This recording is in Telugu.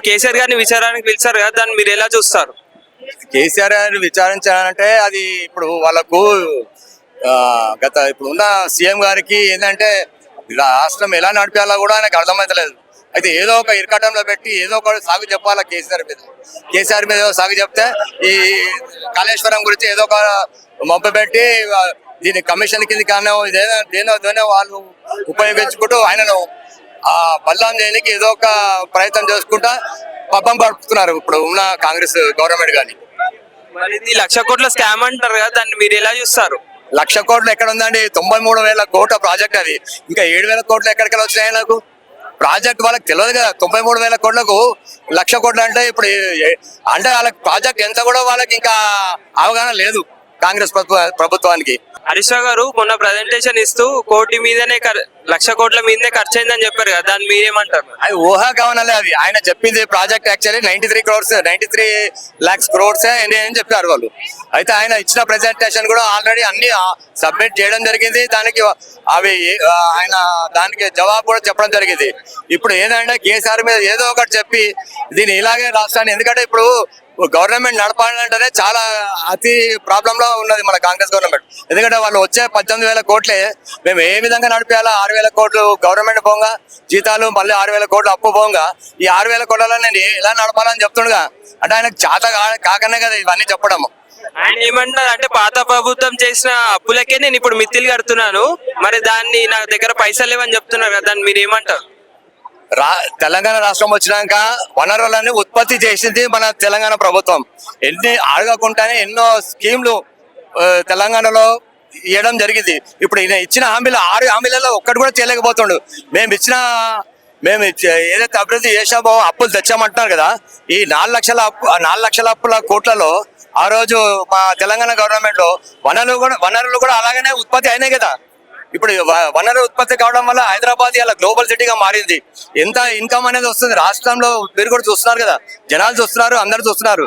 కేసీఆర్ గారిని విచారానికి పిలిచారు కదా, దాన్ని మీరు ఎలా చూస్తారు? కేసీఆర్ గారిని విచారించాలంటే అది ఇప్పుడు వాళ్ళకు ఇప్పుడు ఉన్న సీఎం గారికి ఏంటంటే రాష్ట్రం ఎలా నడిపేయాలో కూడా ఆయనకు అర్థమవుతలేదు. అయితే ఏదో ఒక ఇరకటంలో పెట్టి ఏదో ఒక సాగు చెప్పాలా కేసీఆర్ మీద ఏదో సాగు చెప్తే ఈ కాళేశ్వరం గురించి ఏదో ఒక మొప్ప పెట్టి దీని కమిషన్ కింద కానీ దేనో వాళ్ళు ఉపయోగించుకుంటూ ఆయనను బదలాం చేయడానికి ఏదో ఒక ప్రయత్నం చేసుకుంటా పబ్బం పడుతున్నారు ఇప్పుడు ఉన్న కాంగ్రెస్ గవర్నమెంట్. కానీ మరి ఇది 1,00,000 కోట్ల స్కామ్ అంటారు కదా, దాన్ని మీరు ఎలా చూస్తారు? 1,00,000 కోట్లు ఎక్కడ ఉందండి? 93,000 కోట్ల ప్రాజెక్ట్ అది. ఇంకా 7,000 కోట్లు ఎక్కడికి వచ్చినాయి నాకు? ప్రాజెక్ట్ వాళ్ళకి తెలియదు కదా. 93,000 కోట్లకు 1,00,000 కోట్లు అంటే ఇప్పుడు అంటే వాళ్ళకి ప్రాజెక్ట్ ఎంత కూడా వాళ్ళకి ఇంకా అవగాహన లేదు కాంగ్రెస్ ప్రభుత్వానికి. హరీష్ రావు గారు మొన్న ప్రజెంటేషన్ ఇస్తూ 1,00,000 కోట్ల మీదనే ఖర్చు అయిందని చెప్పారు కదా, దాన్ని మీరేమంటారు? అది ఊహాగావనాలే. అది ఆయన చెప్పింది ప్రాజెక్ట్ యాక్చువల్లీ 93 lakhs crores అని చెప్పారు వాళ్ళు. అయితే ఆయన ఇచ్చిన ప్రెజెంటేషన్ కూడా ఆల్రెడీ అన్ని సబ్మిట్ చేయడం జరిగింది. దానికి అవి ఆయన దానికి జవాబు కూడా చెప్పడం జరిగింది. ఇప్పుడు ఏంటంటే కేసీఆర్ మీద ఏదో ఒకటి చెప్పి దీన్ని ఇలాగే రాష్ట్రాన్ని, ఎందుకంటే ఇప్పుడు గవర్నమెంట్ నడపాలంటేనే చాలా అతి ప్రాబ్లం లో ఉన్నది మన కాంగ్రెస్ గవర్నమెంట్. ఎందుకంటే వాళ్ళు వచ్చే 18,000 కోట్లే మేము ఏ విధంగా నడిపేయాలా? 6,000 కోట్లు గవర్నమెంట్ పోగా జీతాలు, మళ్ళీ 6,000 కోట్లు అప్పు పోగా ఈ 6,000 కోట్లలో నేను ఎలా నడపాలని చెప్తుండగా, అంటే ఆయనకు చేత కాకనే కదా ఇవన్నీ చెప్పడము. ఆయన ఏమంటారు అంటే, పాత ప్రభుత్వం చేసిన అప్పులకే నేను ఇప్పుడు మిత్తిలు కడుతున్నాను, మరి దాన్ని నా దగ్గర పైసలు లేవని చెప్తున్నారు కదా, దాన్ని మీరు ఏమంటారు? తెలంగాణ రాష్ట్రం వచ్చినాక వనరులన్నీ ఉత్పత్తి చేసింది మన తెలంగాణ ప్రభుత్వం. ఎన్ని అడగకుండానే ఎన్నో స్కీమ్లు తెలంగాణలో ఇవ్వడం జరిగింది. ఇప్పుడు ఈయన ఇచ్చిన హామీలు 6 హామీలలో ఒక్కటి కూడా చేయలేకపోతుండు. మేము ఏదైతే అభివృద్ధి చేసామో అప్పులు తెచ్చామంటున్నారు కదా, ఈ 4 లక్షల అప్పుల కోట్లలో ఆ రోజు మా తెలంగాణ గవర్నమెంట్ లో వనరులు కూడా అలాగనే ఉత్పత్తి అయినాయి కదా. ఇప్పుడు వనరు ఉత్పత్తి కావడం వల్ల హైదరాబాద్ ఇలా గ్లోబల్ సిటీగా మారింది. ఎంత ఇన్కమ్ అనేది వస్తుంది రాష్ట్రంలో, మీరు కూడా చూస్తున్నారు కదా, జనాలు చూస్తున్నారు, అందరు చూస్తున్నారు.